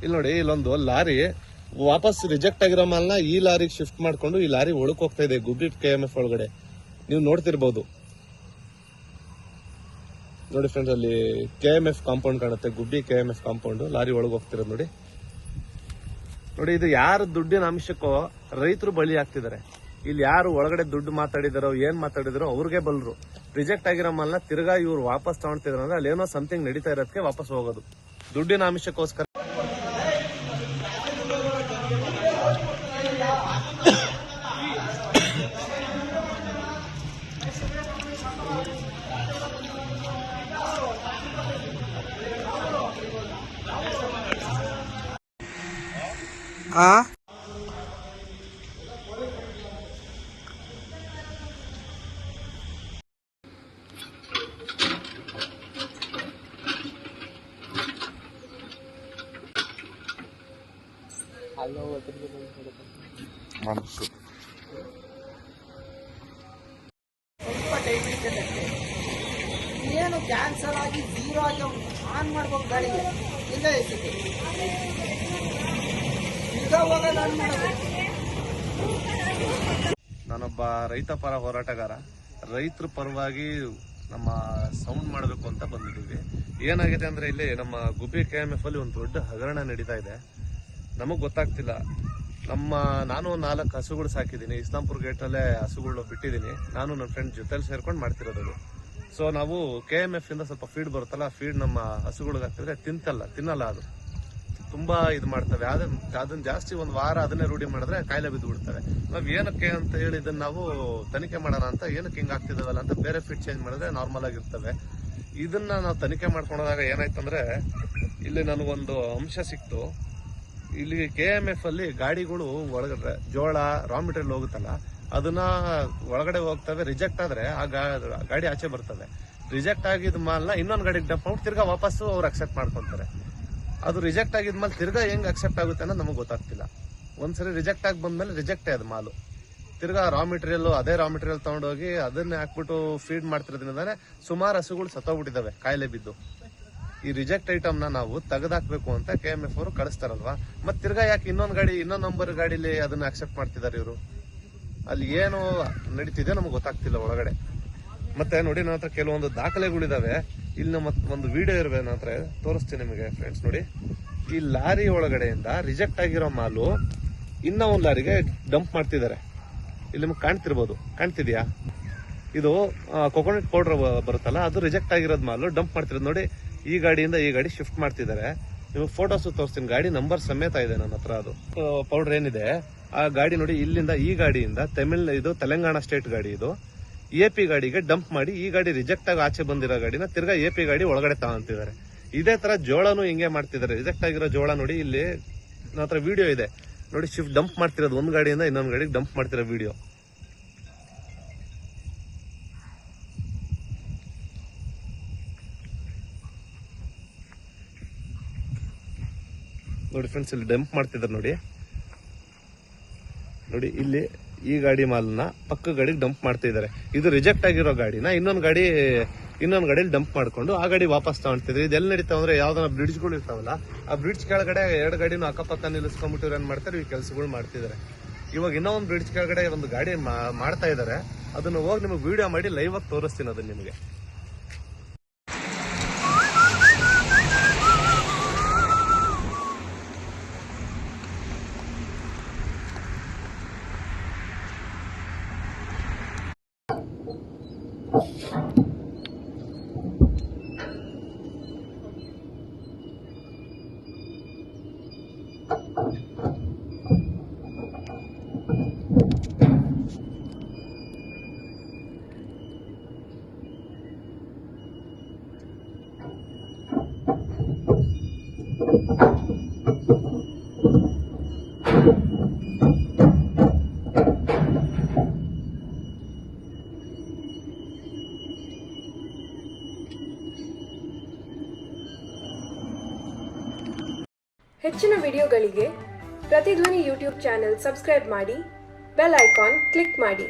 ಇಲ್ಲಿ ನೋಡಿ, ಇಲ್ಲೊಂದು ಲಾರಿ ವಾಪಸ್ ರಿಜೆಕ್ಟ್ ಆಗಿರೋ ಮಾಲ್ನ ಈ ಲಾರಿಗೆ ಶಿಫ್ಟ್ ಮಾಡ್ಕೊಂಡು ಈ ಲಾರಿ ಒಳಕ್ ಹೋಗ್ತಾ ಇದೆ ಗುಬ್ಬಿ KMF ಒಳಗಡೆ. ನೀವು ನೋಡ್ತಿರ್ಬೋದು ನೋಡಿ ಫ್ರೆಂಡ್ಸ್, ಅಲ್ಲಿ KMF ಕಾಂಪೌಂಡ್ ಕಾಣುತ್ತೆ, ಗುಬ್ಬಿ KMF ಕಾಂಪೌಂಡ್. ಲಾರಿ ಒಳಗೆ ಹೋಗ್ತಿರೋದು ನೋಡಿ. ನೋಡಿ, ಇದು ಯಾರು ದುಡ್ಡಿನ ಅಂಶಕ್ಕೋ ರೈತರು ಬಲಿ ಆಗ್ತಿದ್ದಾರೆ. ಇಲ್ಲಿ ಯಾರು ಒಳಗಡೆ ದುಡ್ಡು ಮಾತಾಡಿದಾರೋ ಏನ್ ಮಾತಾಡಿದಾರೋ ಅವ್ರಿಗೆ ಬಲ್ರು. ರಿಜೆಕ್ಟ್ ಆಗಿರೋ ಮಾಲ್ನ ತಿರ್ಗಾ ಇವ್ರು ವಾಪಸ್ ತಗೊಳ್ತಿದ್ರು ಅಂದ್ರೆ ಅಲ್ಲಿ ಏನೋ ಸಮಥಿಂಗ್ ನಡೀತಾ ಇರೋದಕ್ಕೆ ವಾಪಸ್ ಹೋಗೋದು, ದುಡ್ಡಿನ ಅಂಶಕ್ಕೋಸ್ಕರ. ಏನು ಕ್ಯಾನ್ಸಲ್ ಆಗಿ ಜೀರೋ ಆಗಿ ಆನ್ ಮಾಡ್ಬೇಕು ಗಾಡಿಗೆ ಇಲ್ಲ ಎಸಿಗೆ ಈಗ ಹೋಗೋದು ಆನ್ ಮಾಡಬೇಕು. ನಾನೊಬ್ಬ ರೈತ ಪರ ಹೋರಾಟಗಾರ. ರೈತರ ಪರವಾಗಿ ನಮ್ಮ ಸೌಂಡ್ ಮಾಡಬೇಕು ಅಂತ ಬಂದಿದ್ದೀವಿ. ಏನಾಗಿದೆ ಅಂದ್ರೆ ಇಲ್ಲಿ ನಮ್ಮ ಗುಬ್ಬಿ KMF ಅಲ್ಲಿ ಒಂದು ದೊಡ್ಡ ಹಗರಣ ನಡೀತಾ ಇದೆ. ನಮಗ್ ಗೊತ್ತಾಗ್ತಿಲ್ಲ. ನಾನು 4 ಹಸುಗಳು ಸಾಕಿದ್ದೀನಿ. ಇಸ್ಲಾಂಪುರ್ ಗೇಟ್ ನಲ್ಲೇ ಹಸುಗಳು ಬಿಟ್ಟಿದ್ದೀನಿ. ನಾನು ನನ್ನ ಫ್ರೆಂಡ್ ಜೊತೆಲಿ ಸೇರ್ಕೊಂಡು ಮಾಡ್ತಿರೋದು. ಸೊ ನಾವು KMF ಇಂದ ಸ್ವಲ್ಪ ಫೀಡ್ ಬರುತ್ತಲ್ಲ, ಫೀಡ್ ನಮ್ಮ ಹಸುಗಳಿಗೆ ಹಾಕಿದ್ರೆ ತಿನ್ನಲ್ಲ. ಅದು ತುಂಬಾ ಇದು ಮಾಡ್ತವೆ. ಅದನ್ನ ಜಾಸ್ತಿ ಒಂದು ವಾರ ಅದನ್ನೇ ರೂಢಿ ಮಾಡಿದ್ರೆ ಕಾಯಿಲೆ ಬಿದ್ದು ಬಿಡ್ತವೆ. ನಾವ್ ಏನಕ್ಕೆ ಅಂತ ಹೇಳಿ ಇದನ್ನ ನಾವು ತನಿಖೆ ಮಾಡೋಣ ಅಂತ, ಏನಕ್ಕೆ ಹಿಂಗ್ ಆಗ್ತಿದಾವಲ್ಲ ಅಂತ ಬೇರೆ ಫೀಡ್ ಚೇಂಜ್ ಮಾಡಿದ್ರೆ ನಾರ್ಮಲ್ ಆಗಿರ್ತವೆ. ಇದನ್ನ ನಾವು ತನಿಖೆ ಮಾಡ್ಕೊಂಡಾಗ ಏನಾಯ್ತಂದ್ರೆ, ಇಲ್ಲಿ ನನಗೊಂದು ಅಂಶ ಸಿಕ್ತು. ಇಲ್ಲಿ KMF ಅಲ್ಲಿ ಗಾಡಿಗಳು ಒಳಗಡೆ ಜೋಳ ರಾ ಮೆಟೀರಿಯಲ್ ಹೋಗುತ್ತಲ್ಲ, ಅದನ್ನ ಒಳಗಡೆ ಹೋಗ್ತವೆ. ರಿಜೆಕ್ಟ್ ಆದ್ರೆ ಆ ಗಾಡಿ ಆಚೆ ಬರ್ತವೆ. ರಿಜೆಕ್ಟ್ ಆಗಿದ್ ಮಾಲ್ನ ಇನ್ನೊಂದು ಗಾಡಿಗೆ ಡಂಪ್ ಮಾಡಿ ತಿರ್ಗಾ ವಾಪಸ್ಸು ಅವ್ರು ಅಕ್ಸೆಪ್ಟ್ ಮಾಡ್ಕೊಂತಾರೆ. ಅದು ರಿಜೆಕ್ಟ್ ಆಗಿದ್ ಮಾಲ್ ತಿರ್ಗಾ ಹೆಂಗ್ ಅಕ್ಸೆಪ್ಟ್ ಆಗುತ್ತೆ ಅನ್ನೋದು ನಮಗೆ ಗೊತ್ತಾಗ್ತಿಲ್ಲ. ಒಂದ್ಸರಿ ರಿಜೆಕ್ಟ್ ಆಗಿ ಬಂದ್ಮೇಲೆ ರಿಜೆಕ್ಟೇ ಅದು ಮಾಲು. ತಿರ್ಗಾ ಅದೇ ರಾ ಮೆಟೀರಿಯಲ್ ತಗೊಂಡೋಗಿ ಅದನ್ನೇ ಹಾಕ್ಬಿಟ್ಟು ಫೀಡ್ ಮಾಡ್ತಿರೋದ್ರಿಂದಾನೆ ಸುಮಾರು ಹಸುಗಳು ಸತ್ತೋಗ್ಬಿಟ್ಟಿದಾವೆ ಕಾಯಿಲೆ ಬಿದ್ದು. ಈ ರಿಜೆಕ್ಟ್ ಐಟಮ್ ನಾವು ತೆಗೆದಾಕ್ಬೇಕು ಅಂತ KMF ಅವರು ಕಳಿಸ್ತಾರಲ್ವಾ, ಮತ್ ತಿರ್ಗಾ ಯಾಕೆ ಇನ್ನೊಂದು ನಂಬರ್ ಗಾಡಿಲಿ ಅದನ್ನ ಅಕ್ಸೆಪ್ಟ್ ಮಾಡ್ತಿದ್ದಾರೆ ಇವರು? ಅಲ್ಲಿ ಏನು ನಡೀತಿದೆ ನಮ್ಗೆ ಗೊತ್ತಾಗ್ತಿಲ್ಲ ಒಳಗಡೆ. ಮತ್ತೆ ನೋಡಿ, ನನ್ನ ಹತ್ರ ಕೆಲವೊಂದು ದಾಖಲೆಗಳಿದಾವೆ. ಇಲ್ಲಿ ಒಂದು ವಿಡಿಯೋ ಇರುವೆ, ನನ್ನ ಹತ್ರ ತೋರಿಸ್ತೀನಿ ನಿಮಗೆ ಫ್ರೆಂಡ್ಸ್. ನೋಡಿ, ಈ ಲಾರಿ ಒಳಗಡೆಯಿಂದ ರಿಜೆಕ್ಟ್ ಆಗಿರೋ ಮಾಲು ಇನ್ನ ಒಂದು ಲಾರಿಗೆ ಡಂಪ್ ಮಾಡ್ತಿದ್ದಾರೆ. ಇಲ್ಲಿ ನಿಮ್ಗೆ ಕಾಣ್ತಿದ್ಯಾ? ಇದು ಕೊಕೊನಟ್ ಪೌಡರ್ ಬರುತ್ತಲ್ಲ, ಅದು ರಿಜೆಕ್ಟ್ ಆಗಿರೋದ್ ಮಾಲು ಡಂಪ್ ಮಾಡ್ತಿರೋದು ನೋಡಿ. ಈ ಗಾಡಿಯಿಂದ ಈ ಗಾಡಿ ಶಿಫ್ಟ್ ಮಾಡ್ತಿದ್ದಾರೆ. ನಿಮಗೆ ಫೋಟೋಸ್ ತೋರಿಸ್ತೀನಿ, ಗಾಡಿ ನಂಬರ್ ಸಮೇತ ಇದೆ ನನ್ನ ಹತ್ರ. ಅದು ಪೌಡರ್ ಏನಿದೆ ಆ ಗಾಡಿ ನೋಡಿ, ಇಲ್ಲಿಂದ ಈ ಗಾಡಿಯಿಂದ ಇದು ತೆಲಂಗಾಣ ಸ್ಟೇಟ್ ಗಾಡಿ, ಇದು AP ಗಾಡಿಗೆ ಡಂಪ್ ಮಾಡಿ ಈ ಗಾಡಿ ರಿಜೆಕ್ಟ್ ಆಗಿ ಆಚೆ ಬಂದಿರೋ ಗಾಡಿನ ತಿರ್ಗಾ AP ಗಾಡಿ ಒಳಗಡೆ ತಗೊಂತಿದ್ದಾರೆ. ಇದೇ ತರ ಜೋಳನು ಹಿಂಗೆ ಮಾಡ್ತಿದ್ದಾರೆ. ರಿಜೆಕ್ಟ್ ಆಗಿರೋ ಜೋಳ ನೋಡಿ, ಇಲ್ಲಿ ನನ್ನ ಹತ್ರ ವಿಡಿಯೋ ಇದೆ ನೋಡಿ. ಶಿಫ್ಟ್ ಡಂಪ್ ಮಾಡ್ತಿರೋದು ಒಂದ್ ಗಾಡಿಯಿಂದ ಇನ್ನೊಂದು ಗಾಡಿಗೆ ಡಂಪ್ ಮಾಡ್ತಿರೋ ವಿಡಿಯೋ ನೋಡಿ ಫ್ರೆಂಡ್ಸ್. ಇಲ್ಲಿ ಡಂಪ್ ಮಾಡ್ತಿದ್ದಾರೆ ನೋಡಿ. ಇಲ್ಲಿ ಈ ಗಾಡಿ ಮಾಲ್ನ ಪಕ್ಕ ಗಾಡಿಗೆ ಡಂಪ್ ಮಾಡ್ತಿದ್ದಾರೆ. ಇದು ರಿಜೆಕ್ಟ್ ಆಗಿರೋ ಗಾಡಿನ ಇನ್ನೊಂದು ಗಾಡಿಯಲ್ಲಿ ಡಂಪ್ ಮಾಡ್ಕೊಂಡು ಆ ಗಾಡಿ ವಾಪಸ್ ತಗೊಂತಿದ್ರು. ಇದೆಲ್ಲ ನಡೀತಾವ ಅಂದ್ರೆ ಯಾವ್ದಾರ ಬ್ರಿಡ್ಜ್ಗಳು ಇರ್ತಾವಲ್ಲ, ಆ ಬ್ರಿಡ್ಜ್ ಕೆಳಗಡೆ 2 ಗಾಡಿನೂ ಅಕ್ಕಪಕ್ಕ ನಿಲ್ಲಿಸ್ಕೊಂಡ್ಬಿಟ್ಟು ಏನ್ ಮಾಡ್ತಾರೆ, ಈ ಕೆಲಸಗಳು ಮಾಡ್ತಿದ್ದಾರೆ. ಇವಾಗ ಇನ್ನೊಂದು ಬ್ರಿಡ್ಜ್ ಕೆಳಗಡೆ ಒಂದು ಗಾಡಿ ಮಾಡ್ತಾ ಇದಾರೆ. ಅದನ್ನ ಹೋಗಿ ನಿಮಗೆ ವಿಡಿಯೋ ಮಾಡಿ ಲೈವ್ ಆಗಿ ತೋರಿಸ್ತೀನಿ ಅದನ್ನ ನಿಮಗೆ. ಹೆಚ್ಚಿನ ವಿಡಿಯೋಗಳಿಗೆ ಪ್ರತಿಧ್ವನಿ ಯೂಟ್ಯೂಬ್ ಚಾನೆಲ್ ಸಬ್ಸ್ಕ್ರೈಬ್ ಮಾಡಿ, ಬೆಲ್ ಐಕಾನ್ ಕ್ಲಿಕ್ ಮಾಡಿ.